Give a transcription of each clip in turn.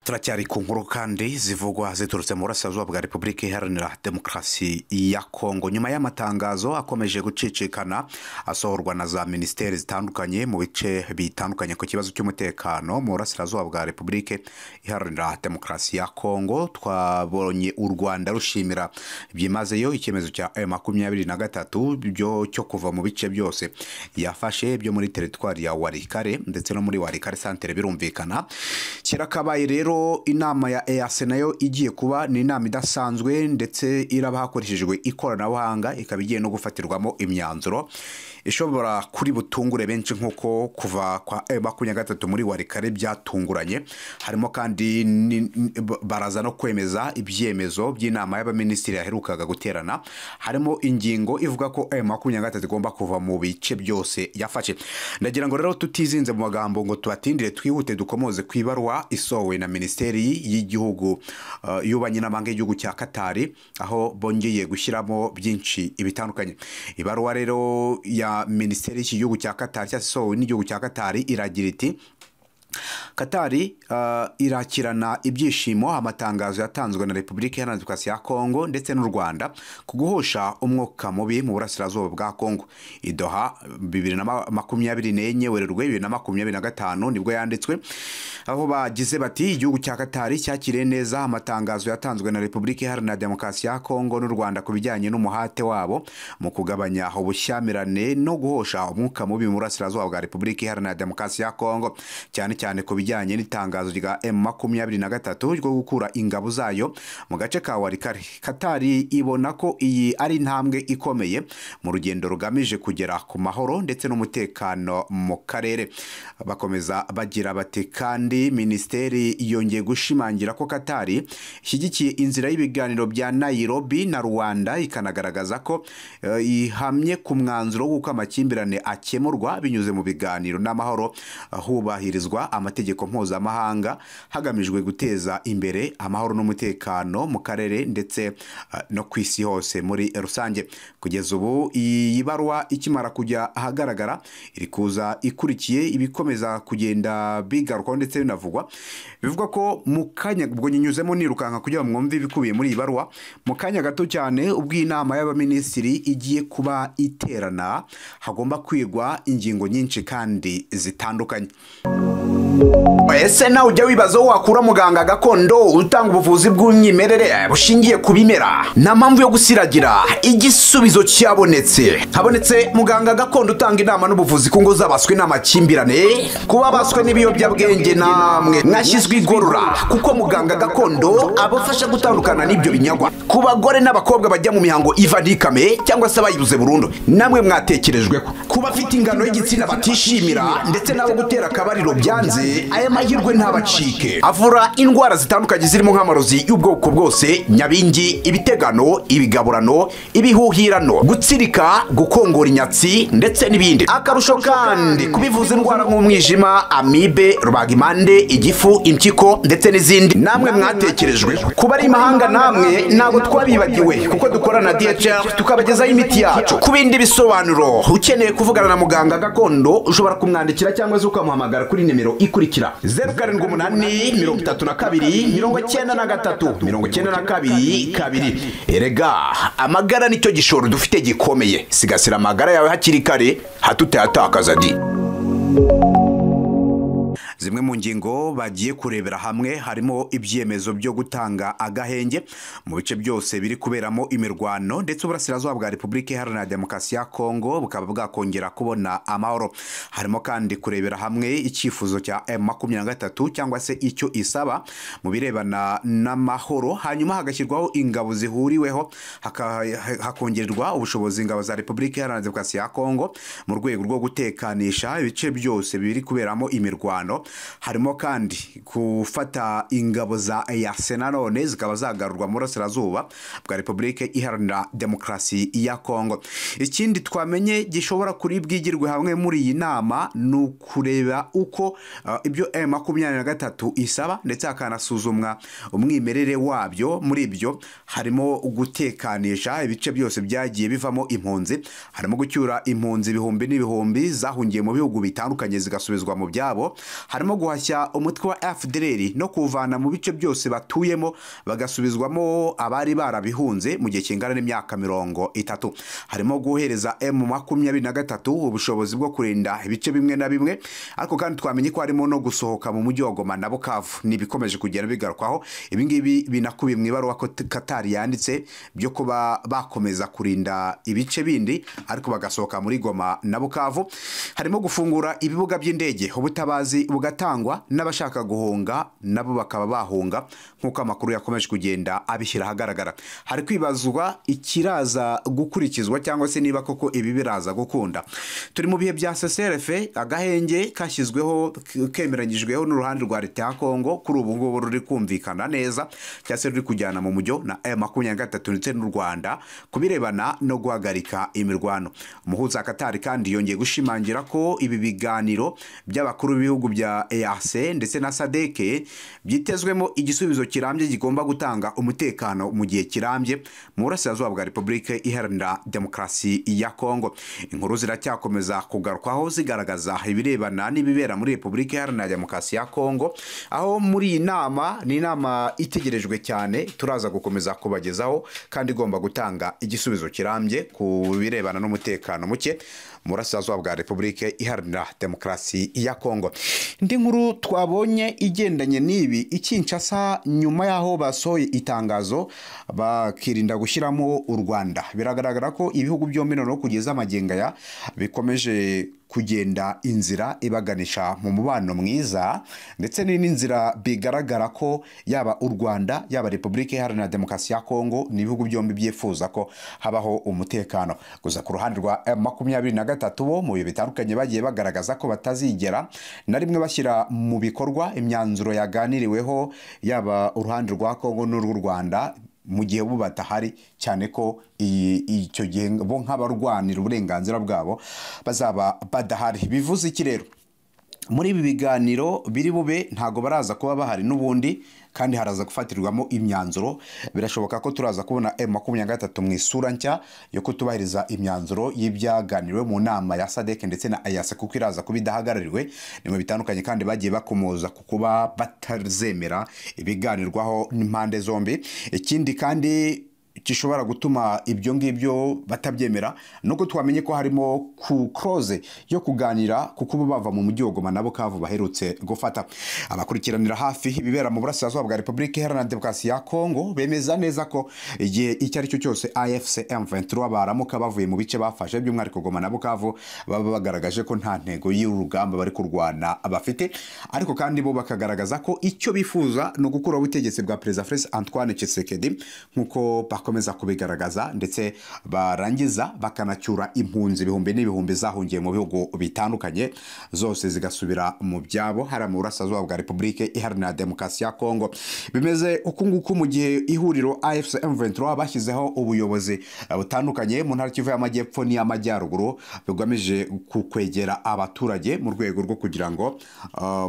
turacyari ku nkuru kandi zivugwa ziturutse mu burasirazuba bwa Repubulika Iharanira Demokarasi ya Kongo nyuma y'amatangazo akomeje gucicikana asohorwa na za ministeri zitandukanye mu bice bitandukanye ku kibazo cy'umutekano mu burasirazuba bwa Repubulika Iharanira Demokarasi ya Kongo. Twabonye u Rwanda rushimira byimazeyo icyemezo cya M23 byo cyo kuva mu bice byose yafashe byo muri teritwari ya Warikare ndetse no muri Warikare centre birumvikana. Kirakabaye rero inama ya EAC nayo igiye kuba ni inama idasanzwe ndetse iraba hakoreshejwe ikoranabuhanga ikaba igiye no gufatirwamo imyanzuro ishobora kuri butungure benshi nkuko kuva kwa M23 muri Warikare byatunguranye. Harimo kandi baraza no kwemeza ibyemezo by'inama y'abaminisitiri yaherukaga guterana, harimo ingingo ivuga ko M23 igomba kuva mu bice byose yafashe. Ndagira ngo rero tutizinze mu magambo ngo tubatindire twihute dukomoze kwibarwa isowe na Ministeri y'igihugu y'ububanyi n'amahanga y'igihugu cya Katari, aho bongeye gushyiramo byinshi ibitandukanye. Ibarwa rero ya Ministeri y'igihugu cya Katari cyasohowe n'igihugu cya Katari iragira iti Katari irakirana ibyishimo amatangazo yatanzwe na Repubulika Iharanira Demokarasi ya Kongo ndetse n'u Rwanda kuguhosha umwuka mubi mu burasirazuba bwa Kongo. Idoha 2024 Werurwe 2025 nibwo yanditswe, aho bagize bati igihugu cya Katari cyakiriye neza amatangazo yatanzwe na Repubulika Iharanira Demokarasi ya Kongo n'u Rwanda kubijyanye n'umuhate wabo mu kugabanya ubushyamirane no guhosha umwuka mubi mu burasirazuba bwa Repubulika Iharanira Demokarasi ya Kongo, cyane ku bijyanye n'itangazo rya M23 ryo gukura ingabo zayo mu gace ka Warikare. Katari ibona ko iyi ari intambwe ikomeye mu rugendo rugamije kugera ku mahoro ndetse n'umutekano mu karere. Bakomeza bagira bati kandi ministeri yongeye gushimangira ko Katari ishyigikiye inzira y'ibiganiro bya Nairobi na Rwanda, ikanagaragaza ko ihamye ku mwanzuro w'uko amakimbirane akemurwa binyuze mu biganiro n'amahoro, hubahirizwa amategeko mpuzamahanga hagamijwe guteza imbere amahoro n'umutekano mu karere ndetse no ku isi hose muri rusange. Kugeza ubu iyi barwa ikimara kujya ahagaragara iri kuza ikurikiye ibikomeza kugenda bigaruka ndetse binavugwa. Bivugwa ko mu kanya ubwo nyinyuzemo nirukanka kugira ngo mwumve ibikubiye muri iyi barwa mu kanya gato cyane ubwo inama y'abaminisitiri igiye kuba iterana hagomba kwigwa ingingo nyinshi kandi zitandukanye. Ese nawe ujya wibaza wakura muganga gakondo utanga ubuvuzi bw'umwimerere bushingiye ku bimera nta mpamvu yo gusiragira? Igisubizo cyabonetse. Habonetse muganga gakondo utanga inama n'ubuvuzi ku ngo z'abaswe n'amakimbirane, kuba baswe n'ibiyobyabwenge namwe mwashyizwe igorora, kuko muganga gakondo abafasha gutandukana n'ibyo binyagwa. Ku bagore n'abakobwa bajya mu mihango iva ntikame cyangwa se abayibuze burundu, namwe mwatekerejweho. Ku bafite ingano y'igitsina batishimira ndetse n'abo gutera akabariro byanze, aya mahirwe ntabacike. Avura indwara zitandukanye zirimo nk'amarozi y'ubwoko bwose, nyabingi, ibitegano, ibigaburano, ibihuhirano, gutsirika, gukongora inyatsi ndetse n'ibindi. Akarusho kandi kubivuza indwara nk'umwijima, amibe, rubagimpande, igifu, impyiko ndetse n'izindi, namwe mwatekerejwe. Kuba ari imahanga namwe ntabwo twabibagiwe kuko dukorana na DHL tukabagezaho imiti yacu. Ku bindi bisobanuro ukeneye kuvugana na muganga gakondo ushobora kumwandikira cyangwa se ukamuhamagara kuri nimero ikurikira 0782 Erega amagara nicyo gishoro dufite gikomeye, sigasira amagara yawe hakiri kare hatutayatakaza di. Zimwe mu ngingo bagiye kurebera hamwe harimo ibyemezo byo gutanga agahenge mu bice byose biri kuberamo imirwano ndetse uburasirazuba bwa Repubulika Iharanira Demokarasi ya Kongo bukaba bwakongera kubona amahoro. Harimo kandi kurebera hamwe icyifuzo cya M23 cyangwa se icyo isaba mu birebana n'amahoro, hanyuma hagashyirwaho ingabo zihuriweho hakongererwa ubushobozi ingabo za Repubulika Iharanira Demokarasi ya Kongo mu rwego rwo gutekanisha ibice byose biri kuberamo imirwano. Harimo kandi gufata ingabo za EAC none zikaba zagarurwa mu burasirazuba bwa Repubulika Iharanira Demokarasi ya Kongo. Ikindi twamenye gishobora kuri bwigirwe hamwe muri iyi nama nukureba uko ibyo M23 isaba ndetse akanasuzumwa umwimerere wabyo. Muri ibyo harimo gutekanisha ibice byose byagiye bivamo impunzi, harimo gucyura impunzi ibihumbi n'ibihumbi zahungiye mu bihugu bitandukanye zigasubizwa mu byabo, harimo guhashya umutwe wa FDLR no kuvana mu bice byose batuyemo bagasubizwamo abari barabihunze mu gihe kingana n'imyaka 30. Harimo guhereza M23 ubushobozi bwo kurinda ibice bimwe na bimwe, ariko kandi twamenye ko harimo no gusohoka mu mujyi wa Goma na Bukavu. Nibikomeje kugera bigarukwaho, ibi ngibi binakubiye mu ibaruwa ko Qatar yanditse byo kuba bakomeza kurinda ibice bindi ariko bagasohoka muri Goma na Bukavu. Harimo gufungura ibibuga by'indege, ubutabazi bugatangwa n'abashaka guhunga nabo bakaba bahunga, nkuko amakuru yakomeje kugenda abishyira ahagaragara. Hari kwibazwa ikiraza gukurikizwa cyangwa se niba koko ibi biraza gukunda. Turi mu bihe bya CCRF, agahenge kashyizweho kemeranyijweho n'uruhande rwa leta ya Kongo, kuri ubu ngubu ruri kumvikana neza cyase ruri kujyana mu mujyo na M23 ndetse n'u Rwanda kubirebana no guhagarika imirwano. Umuhuza Qatar kandi yongeye gushimangira ko ibi biganiro by'abakuru b'ibihugu bya EAC ndetse na SADC byitezwemo igisubizo kirambye gigomba gutanga umutekano mu gihe kirambye mu burasirazuba bwa Repubulika Iharanira Demokarasi ya Kongo. Inkuru ziracyakomeza kugarukwaho zigaragaza ibirebana n'ibibera muri Repubulika Iharanira Demokarasi ya Kongo, aho muri iyi nama ni inama itegerejwe cyane turaza gukomeza kubagezaho kandi igomba gutanga igisubizo kirambye ku birebana n'umutekano muke mu burasirazuba bwa Repubulika Iharanira Demokarasi ya Kongo. Indi nkuru twabonye igendanye n'ibi Kinshasa nyuma yaho basohoye itangazo bakirinda gushyiramo u Rwanda. Biragaragara ko ibihugu byombi no kugeza amagenga ya bikomeje kugenda inzira ibaganisha mu mubano mwiza, ndetse n'inzira bigaragara ko yaba u Rwanda yaba Repubulika Iharanira Demokarasi ya Kongo n'ibihugu byombi byifuza ko habaho umutekano. Gusa ku ruhande rwa M23 bo mu bihe bitandukanye bagiye bagaragaza ko batazigera na rimwe bashyira mu bikorwa imyanzuro yaganiriweho yaba uruhande rwa Kongo n'u Rwanda mu gihe bo batahari, cyane ko icyo gihe bo nk'abarwanira uburenganzira bwabo bazaba badahari. Bivuze iki rero? Muri ibi biganiro biri bube ntago baraza kuba bahari n'ubundi, kandi haraza gufatirwamo imyanzuro. Birashoboka ko turaza kubona M23 mu isura nshya yo kutubahiriza imyanzuro y'ibyaganiriwe mu nama ya SADC ndetse na EAC, kuko iraza kubidahagarariwe ni mu bitandukanye kandi bagiye bakomoza kukuba batazemera ibiganirwaho n'impande zombi. Ikindi kandi gishobora gutuma ibyo ngibyo batabyemera nuko twamenye ko harimo ku close yo kuganira kuko bava mu mujyi wa Goma na Bukavu baherutse gufata. Abakurikiranira hafi ibibera mu burasirazuba bwa Repubulika Iharanira Demokarasi ya Kongo bemeza neza ko igihe icyo ari cyo cyose AFC M23 baramuka bavuye mu bice bafashe by'umwihariko Goma na Bukavu baba bagaragaje ko nta ntego y'urugamba bari kurwana abafite, ariko kandi bo bakagaragaza ko icyo bifuza no gukura ubutegetsi bwa President Felix Antoine Tshisekedi nkuko bakomeza kubigaragaza, ndetse barangiza bakanacyura impunzi ibihumbi n'ibihumbi zahungiye mu bihugu bitandukanye zose zigasubira mu byabo hari mu burasirazuba bwa Repubulika Iharanira Demokarasi ya Kongo. Bimeze ukunguku mu gihe ihuriro AFC M23 bashyizeho ubuyobozi butandukanye mu ntara Kivu y'Amajyepfo n'Amajyaruguru bigamije kukwegera abaturage mu rwego rwo kugira ngo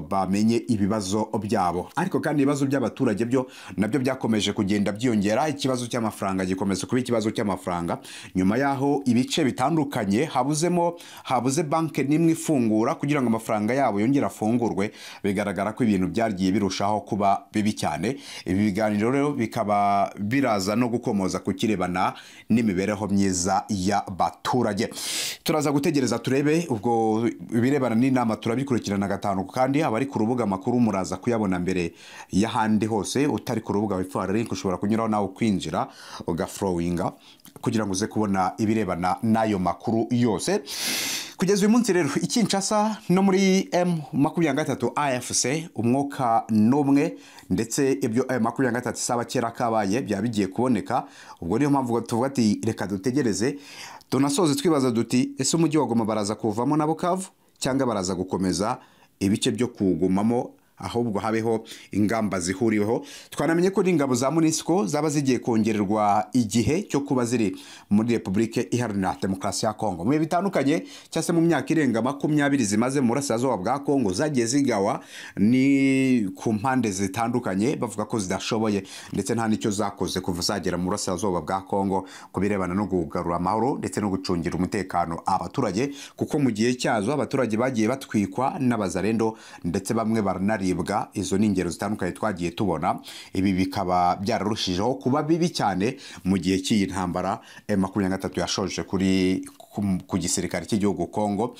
bamenye ibibazo byabo, ariko kandi ibibazo by'abaturage byo nabyo byakomeje kugenda byiyongera. Ikibazo cy'amafaranga gikomeza kuba ikibazo cy'amafaranga nyuma yaho ibice bitandukanye habuze banke nimwe ifungura kugira ngo amafaranga yabo yongera afungurwe. Bigaragara ko ibintu byagiye birushaho kuba bibi cyane. Ibi biganiro rero bikaba biraza no gukomoza ku kirebana n'imibereho myiza y'abaturage. Turaza gutegereza turebe ubwo birebana n'inama turabikurikirana gatanu, kandi abari ku rubuga makuru muraza kuyabona mbere y'ahandi hose. Utari ku rubuga wifara link ushobora kunyuraho nawe kwinjira ugaflowinga kugira ngo uze kubona ibirebana n'ayo makuru yose. Kugeza uyu munsi rero Kinshasa no muri M23 AFC umwuka n'umwe, ndetse ibyo M23 saba kera kabaye byabigiye kuboneka. Ubwo niyo mpamvu tuvuga ati reka dutegereze tunasoze twibaza duti ese umujyi wa Goma baraza kuvamo na Bukavu cyangwa baraza gukomeza ibice byo kugumamo ahubwo habeho ingamba zihuriweho. Twanamenye ko n'ingabo za MONUSCO zaba zigiye kongererwa igihe cyo kuba ziri muri Repubulika Iharanira Demokarasi ya Kongo mu bitandukanye, cyase mu myaka irenga 20 zimaze mu burasirazuba bwa Kongo zagiye zigawa ni ku mpande zitandukanye, bavuga ko zidashoboye ndetse nta nicyo zakoze kuva zagera mu burasirazuba bwa Kongo kubirebana no kugarura amahoro ndetse no gucungira umutekano abaturage, kuko mu gihe cyazo abaturage bagiye batwikwa n'abazarendo ndetse bamwe baranaribwa. Izo ni ingero zitandukanye twagiye tubona. Ibi bikaba byararushijeho kuba bibi cyane mu gihe cy'iyi ntambara M23 yashoje ku gisirikare cy'igihugu Kongo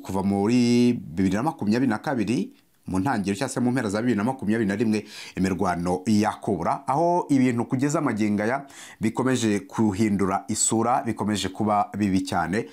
kuva muri 2022 mu ntangiriro cyase mu mpera za 2021 imirwano yakubura, aho ibintu kugeza amagingaya bikomeje kuhindura isura, bikomeje kuba bibi cyane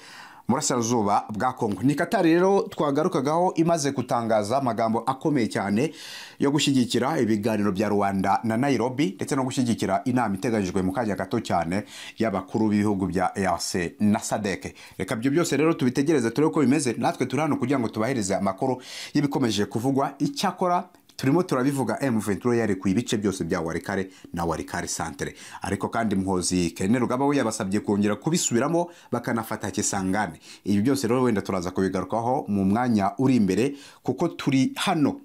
murasirazuba bwa Kongo. Ni Qatar rero twagarukagaho imaze gutangaza amagambo akomeye cyane yo gushyigikira ibiganiro bya Rwanda na Nairobi ndetse no gushyigikira inama iteganyijwe mu kanya gato cyane y'abakuru b'ibihugu bya EAC na SADC. Reka byo byose rero tubitegereze turebe ko bimeze, natwe turi hano kugira ngo tubahereze amakuru y'ibikomeje kuvugwa. Icyakora turimo turabivuga M23 yari ku ibice byose bya Warikare na Warikare Centre, ariko kandi Muhozi Kene Rugaba we yabasabye kongera kubisubiramo bakanafata Kisangane. Ibi byose rero wenda turaza kubigarukaho mu mwanya uri imbere, kuko turi hano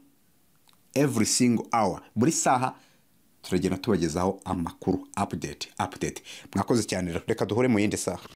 every single hour, buri saha turagenda tubagezaho amakuru update. Mwakoze cyane, reka duhure mu yindi saha.